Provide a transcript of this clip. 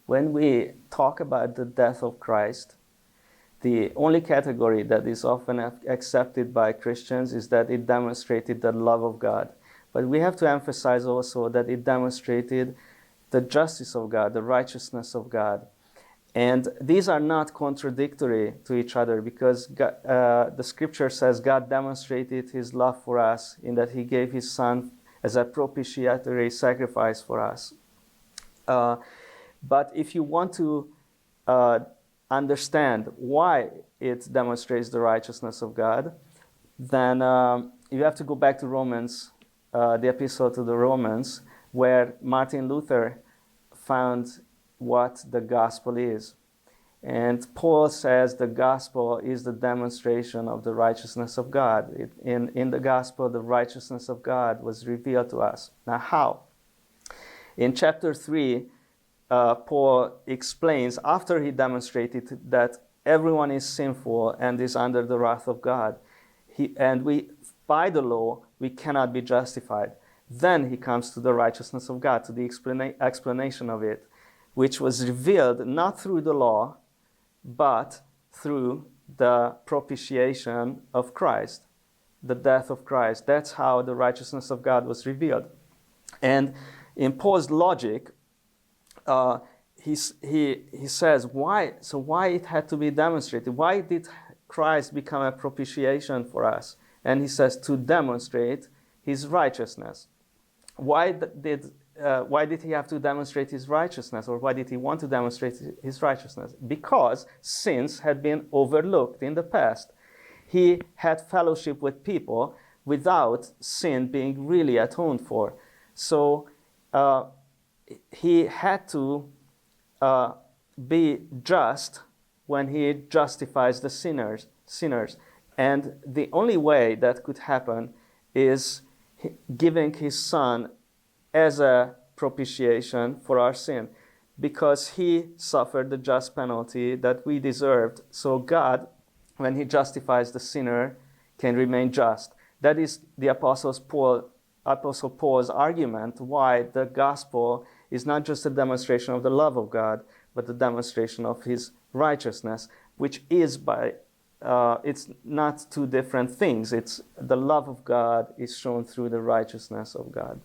when we talk about the death of Christ, the only category that is often accepted by Christians is that it demonstrated the love of God. But we have to emphasize also that it demonstrated the justice of God, the righteousness of God. And these are not contradictory to each other, because God, the scripture says God demonstrated his love for us in that he gave his son as a propitiatory sacrifice for us. But if you want to understand why it demonstrates the righteousness of God, then you have to go back to Romans, the epistle to the Romans, where Martin Luther found what the gospel is. And Paul says the gospel is the demonstration of the righteousness of God. In the gospel, the righteousness of God was revealed to us. Now, how? In chapter 3, Paul explains, after he demonstrated that everyone is sinful and is under the wrath of God, by the law, we cannot be justified. Then he comes to the righteousness of God, to the explanation of it, which was revealed not through the law, but through the propitiation of Christ, the death of Christ. That's how the righteousness of God was revealed. And in Paul's logic, he says, why it had to be demonstrated? Why did Christ become a propitiation for us? And he says, to demonstrate his righteousness. Why did he have to demonstrate his righteousness, or why did he want to demonstrate his righteousness? Because sins had been overlooked in the past. He had fellowship with people without sin being really atoned for. So he had to be just when he justifies the sinners. And the only way that could happen is giving his son as a propitiation for our sin, because he suffered the just penalty that we deserved. So God, when he justifies the sinner, can remain just. That is the Apostle Paul's argument why the gospel is not just a demonstration of the love of God, but the demonstration of his righteousness, which is it's not two different things. It's the love of God is shown through the righteousness of God.